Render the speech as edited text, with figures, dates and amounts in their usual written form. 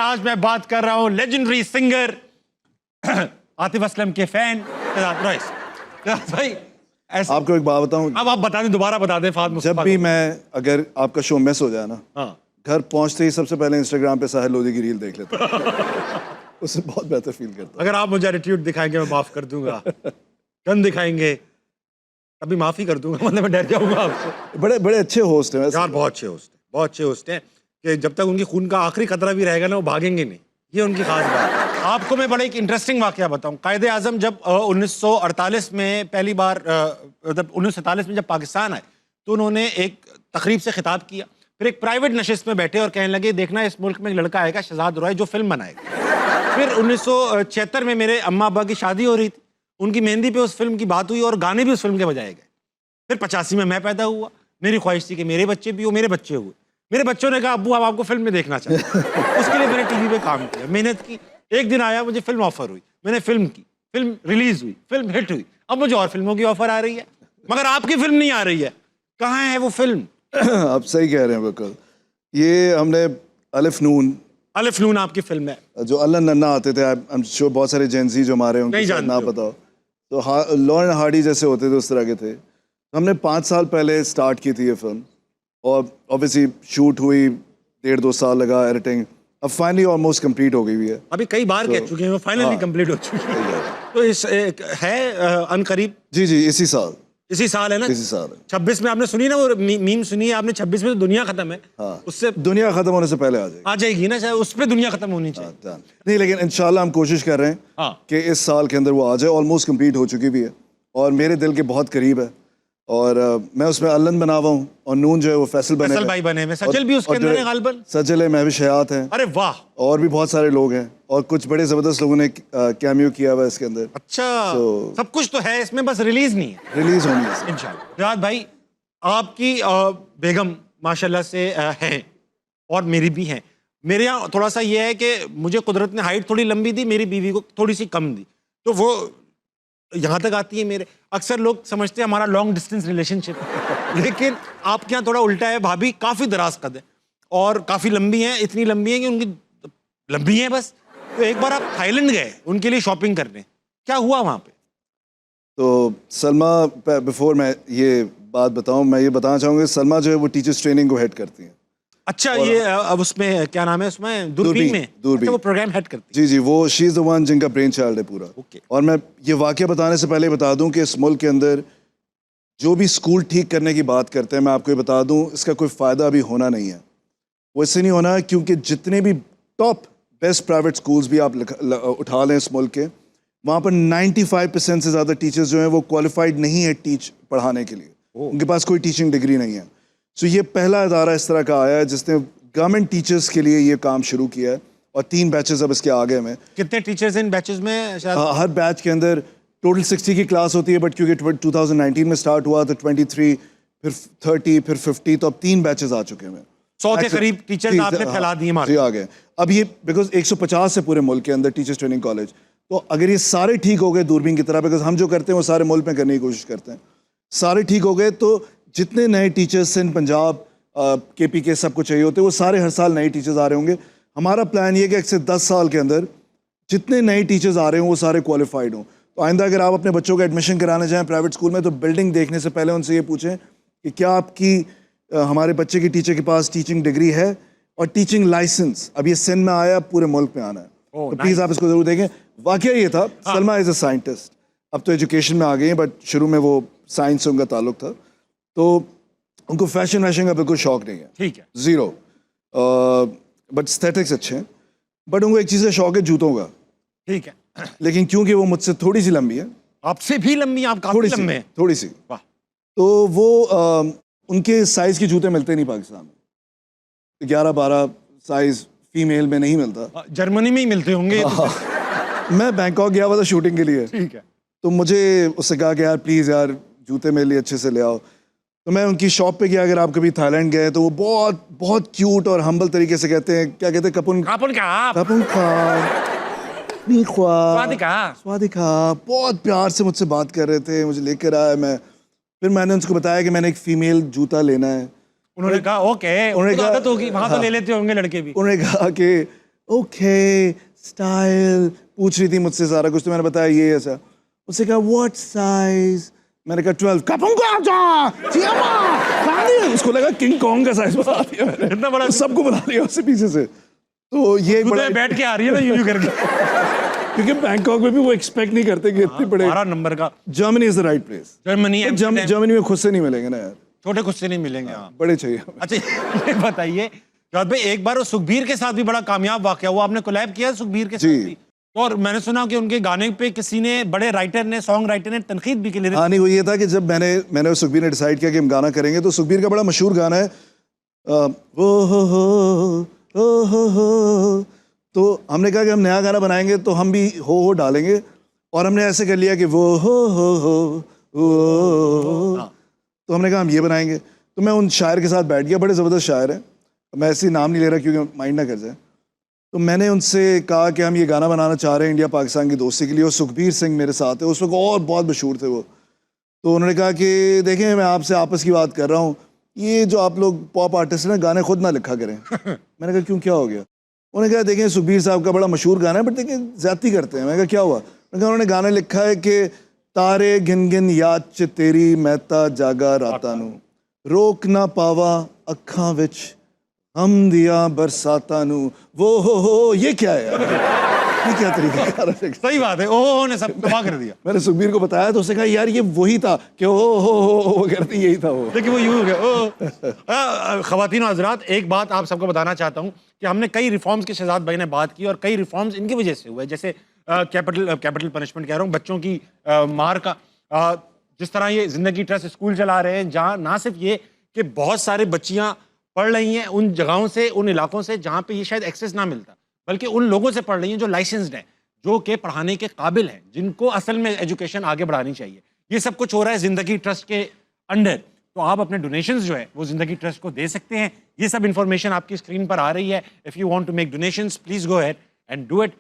आज मैं बात कर रहा हूँ लेजेंडरी सिंगर आतिफ असलम के फैन भाई। ऐसा आपको एक बात बताऊं, अब आप बता दें, दोबारा बता दें फाद जब भी मैं अगर आपका शो मिस हो जाए ना, हाँ, घर पहुंचते ही सबसे पहले इंस्टाग्राम पे साहिल लोधी की रील देख लेता हूं। उससे बहुत बेहतर फील करता हूं। अगर आप मुझे एटीट्यूड दिखाएंगे मैं माफ कर दूंगा, गन दिखाएंगे तभी माफी कर दूंगा, मतलब मैं डर जाऊंगा आपसे। बड़े बड़े अच्छे होस्ट हैं वैसे। यार बहुत अच्छे होस्ट हैं, बहुत अच्छे होस्ट हैं कि जब तक उनकी खून का आखिरी कतरा भी रहेगा ना वो भागेंगे नहीं, ये उनकी खास बात है। आपको मैं बड़ा एक इंटरेस्टिंग वाकया बताऊं। कायदे आजम जब 1948 में पहली बार, मतलब 1947 में जब पाकिस्तान आए तो उन्होंने एक तकरीब से खिताब किया, फिर एक प्राइवेट नशिस्त में बैठे और कहने लगे देखना इस मुल्क में एक लड़का आएगा शहजाद रॉय जो फिल्म बनाएगा। फिर 1976 में मेरे अम्मा अब्बा की शादी हो रही थी, उनकी मेहंदी पे उस फिल्म की बात हुई और गाने भी उस फिल्म के बजाए गए। फिर 85 में मैं पैदा हुआ, मेरी ख्वाहिश थी कि मेरे बच्चे भी हो, मेरे बच्चे हुए। मेरे बच्चों ने कहा अब्बू हम आपको फिल्म में देखना चाहते हैं। उसके लिए मैंने टीवी पे काम किया, मेहनत की। एक दिन आया, मुझे फिल्म ऑफर हुई, मैंने फिल्म की, फिल्म रिलीज हुई, फिल्म हिट हुई। अब मुझे और फिल्मों की ऑफर आ रही है, मगर आपकी फिल्म नहीं आ रही है। कहाँ है वो फिल्म? आप सही कह रहे हैं बिल्कुल। ये हमने अलिफ नून आपकी फिल्म है जो अल्लाह नन्ना आते थे, आई एम श्योर बहुत सारे जेंजी जो हमारे उनको शायद ना पता हो, तो लॉरेन हार्डी जैसे होते थे उस तरह के थे। हमने 5 साल पहले स्टार्ट की थी ये फिल्म और ऑब्वियसली शूट हुई, 1.5-2 साल लगा एडिटिंग, अब फाइनली ऑलमोस्ट कंप्लीट हो गई हुई है। अभी कई बार कह चुके हैं वो फाइनली कंप्लीट हो चुकी है। तो इस है अनकरीब जी इसी साल है ना, इसी साल है। 26 में आपने सुनी ना वो मीम सुनी है आपने? 26 में तो दुनिया खत्म है। हाँ, उससे दुनिया खत्म होने से पहले आ जाएगी ना, शायद उस पे दुनिया खत्म होनी चाहिए। हाँ, नहीं लेकिन इंशाल्लाह हम कोशिश कर रहे हैं कि इस साल के अंदर वो आ जाए। ऑलमोस्ट कंप्लीट हो चुकी भी है और मेरे दिल के बहुत करीब है। और मैं उसमें अल्लन बना हुआ हूँ और नून जो है वो फैसल भाई बने हैं। सजल भी उसके अंदर है गालिबन। सजल है, महविश हयात है। अरे वाह, और भी बहुत सारे लोग हैं और कुछ बड़े जबरदस्त लोगों ने कैमियो किया हुआ है इसके अंदर। अच्छा, सब कुछ तो है इसमें, बस रिलीज नहीं है। रिलीज होनी है इंशाल्लाह। रियाद भाई, आपकी बेगम माशाल्लाह से हैं और मेरी भी हैं। मेरे यहाँ थोड़ा सा ये है कि मुझे कुदरत ने हाइट थोड़ी लंबी दी, मेरी बीवी को थोड़ी सी कम दी, तो वो यहाँ तक आती है मेरे। अक्सर लोग समझते हैं हमारा लॉन्ग डिस्टेंस रिलेशनशिप, लेकिन आपके यहाँ थोड़ा उल्टा है। भाभी काफ़ी दराज कद है और काफ़ी लंबी हैं, इतनी लंबी हैं कि उनकी लंबी हैं बस। तो एक बार आप थाईलैंड गए उनके लिए शॉपिंग करने, क्या हुआ वहाँ पे? तो सलमा, बिफोर मैं ये बात बताऊँ, मैं ये बताना चाहूँगा सलमा जो है वो टीचर्स ट्रेनिंग को हेड करती हैं। अच्छा, ये अब उसमें क्या नाम है, उसमें दूरबीन में अच्छा, वो प्रोग्राम हेड करती है। जी वो शी इज़ द वन जिनका ब्रेन चाइल्ड है पूरा। और मैं ये वाकया बताने से पहले बता दूं कि इस मुल्क के अंदर जो भी स्कूल ठीक करने की बात करते हैं, मैं आपको ये बता दूं इसका कोई फ़ायदा अभी होना नहीं है। वो इससे नहीं होना क्योंकि जितने भी टॉप बेस्ट प्राइवेट स्कूल्स भी आप उठा लें इस मुल्क के, वहाँ पर 95% से ज़्यादा टीचर्स जो हैं वो क्वालिफाइड नहीं है पढ़ाने के लिए। उनके पास कोई टीचिंग डिग्री नहीं है। सो ये पहला इदारा इस तरह का आया है जिसने गवर्नमेंट टीचर्स के लिए ये काम शुरू किया है और 3 बैचेस अब इसके आगे में। कितने टीचर्स इन बैचेस में? हर बैच के अंदर टोटल 60 की क्लास होती है, बट क्योंकि 2019 में स्टार्ट हुआ तो 23, फिर 30, फिर 50, तो अब 3 बैचेस आ चुके हैं। 100 के करीब टीचर्स आपने फैला दिए जी आ गए। अब ये बिकॉज 150 से पूरे मुल्क के अंदर टीचर्स ट्रेनिंग कॉलेज, तो अगर ये सारे ठीक हो गए दूरबीन की तरह, बिकॉज हम जो करते हैं वो सारे मुल्क में करने की कोशिश करते हैं, सारे ठीक हो गए तो जितने नए टीचर्स सिंध, पंजाब, KPK सब कुछ चाहिए होते हैं वो सारे हर साल नए टीचर्स आ रहे होंगे। हमारा प्लान ये कि से 10 साल के अंदर जितने नए टीचर्स आ रहे हों वो सारे क्वालिफाइड हों। तो आइंदा अगर आप अपने बच्चों का एडमिशन कराने जाएं प्राइवेट स्कूल में, तो बिल्डिंग देखने से पहले उनसे ये पूछें कि क्या आपकी हमारे बच्चे की टीचर के पास टीचिंग डिग्री है और टीचिंग लाइसेंस। अब ये सिंध में आया, पूरे मुल्क में आना है, तो प्लीज़ आप इसको ज़रूर देखें। वाकया ये था, सलमा इज़ अ साइंटिस्ट, अब तो एजुकेशन में आ गई हैं, बट शुरू में वो साइंस से उनका ताल्लुक था, तो उनको फैशन वैशन का बिल्कुल शौक नहीं है, ठीक है, ज़ीरो। बट एस्थेटिक्स अच्छे हैं, बट उनको एक चीज़ का शौक है जूतों का, ठीक है। लेकिन क्योंकि वो मुझसे थोड़ी सी लंबी है, आपसे भी लंबी, आप काफी लंबे हैं, थोड़ी सी, तो वो उनके साइज के जूते मिलते नहीं पाकिस्तान में। 11-12 साइज फीमेल में नहीं मिलता, जर्मनी में ही मिलते होंगे। मैं बैंकॉक गया हुआ था शूटिंग के लिए, ठीक है, तो मुझे उससे कहा कि यार प्लीज़ यार जूते मेरे लिए अच्छे से ले आओ। तो मैं उनकी शॉप पे गया। अगर आप कभी थाईलैंड गए तो वो बहुत बहुत क्यूट और हम्बल तरीके से कहते हैं, क्या कहते हैं, कपुन स्वादिका, बहुत प्यार से मुझसे बात कर रहे थे, मुझे लेकर आया। मैं फिर मैंने उनको बताया कि मैंने एक फीमेल जूता लेना है। उन्होंने कहा ओके, उन्होंने कहा आदत होगी वहां तो ले लेते होंगे लड़के भी। उन्होंने कहा कि ओके स्टाइल पूछ रही थी मुझसे सारा कुछ, तो मैंने बताया ये ऐसा। उससे कहा व्हाट साइज, मैंने कहा 12। कपूंगा जा चियामा खाली, उसको लगा किंग कॉन्ग का साइज बता दिया मैंने, इतना बड़ा तो सबको बुला लिया उससे पीछे से। तो ये एक बड़ा, बैठ के आ रही है ना यूं करके, क्योंकि बैंकॉक में भी वो एक्सपेक्ट नहीं करते कि इतने बड़े। 12 नंबर का। Germany is the right place. Germany Germany में खुद से नहीं मिलेंगे ना यार, छोटे खुद से नहीं मिलेंगे। हाँ बड़े चाहिए। अच्छा ये बताइए जवाद भाई, एक बार वो सुखबीर के साथ भी बड़ा कामयाब वाकया हुआ, आपने कोलैब किया सुखबीर के साथ भी, और मैंने सुना कि उनके गाने पे किसी ने, बड़े राइटर ने, सॉन्ग राइटर ने तनकीद भी की। हाँ नहीं, वो ये था कि जब मैंने सुखबीर ने डिसाइड किया कि हम गाना करेंगे, तो सुखबीर का बड़ा मशहूर गाना है ओ हो, तो हमने कहा कि हम नया गाना बनाएंगे तो हम भी हो डालेंगे, और हमने ऐसे कर लिया कि वो हो तो हमने कहा हम ये बनाएंगे। तो मैं उन शायर के साथ बैठ गया, बड़े ज़बरदस्त शायर हैं, मैं ऐसे ही नाम नहीं ले रहा क्योंकि माइंड ना कर जाए। तो मैंने उनसे कहा कि हम ये गाना बनाना चाह रहे हैं इंडिया पाकिस्तान की दोस्ती के लिए, और सुखबीर सिंह मेरे साथ है, उस वक्त और बहुत मशहूर थे वो। तो उन्होंने कहा कि देखें मैं आपसे आपस की बात कर रहा हूँ, ये जो आप लोग पॉप आर्टिस्ट हैं ना, गाने खुद ना लिखा करें। मैंने कहा क्यों, क्या हो गया? उन्होंने कहा देखें सुखबीर साहब का बड़ा मशहूर गाना है, बट देखें ज़्यादती करते हैं। मैंने कहा क्या हुआ? मैंने कहा उन्होंने गाना लिखा है कि तारे गिन गिन याद च तेरी महता जागा राता नू, रोक ना पावा अखां विच हम दिया बरसाता नू, वो हो ये क्या है यार? ये क्या तरीका है? सही बात है, ओहो ने सब तबाह कर दिया। मैंने सुखबीर को बताया तो उसने कहा यार ये वही था कि ओ हो करती, यही था वो। देखिए वो यूं हो गया। ख़वातीन और हज़रात, एक बात आप सबको बताना चाहता हूँ कि हमने कई रिफॉर्म्स के शहजाद भाई ने बात की, और कई रिफॉर्म्स इनकी वजह से हुए, जैसे कैपिटल पनिशमेंट कह रहा हूँ, बच्चों की मार का, जिस तरह ये ज़िंदगी ट्रस्ट स्कूल चला रहे हैं, जहाँ ना सिर्फ ये कि बहुत सारे बच्चियाँ पढ़ रही हैं उन जगहों से, उन इलाकों से जहाँ पे ये शायद एक्सेस ना मिलता, बल्कि उन लोगों से पढ़ रही हैं जो लाइसेंस्ड हैं, जो कि पढ़ाने के काबिल हैं, जिनको असल में एजुकेशन आगे बढ़ानी चाहिए। ये सब कुछ हो रहा है ज़िंदगी ट्रस्ट के अंडर। तो आप अपने डोनेशंस जो है वो ज़िंदगी ट्रस्ट को दे सकते हैं। ये सब इन्फॉर्मेशन आपकी स्क्रीन पर आ रही है। If you want to make donations please go ahead and do it.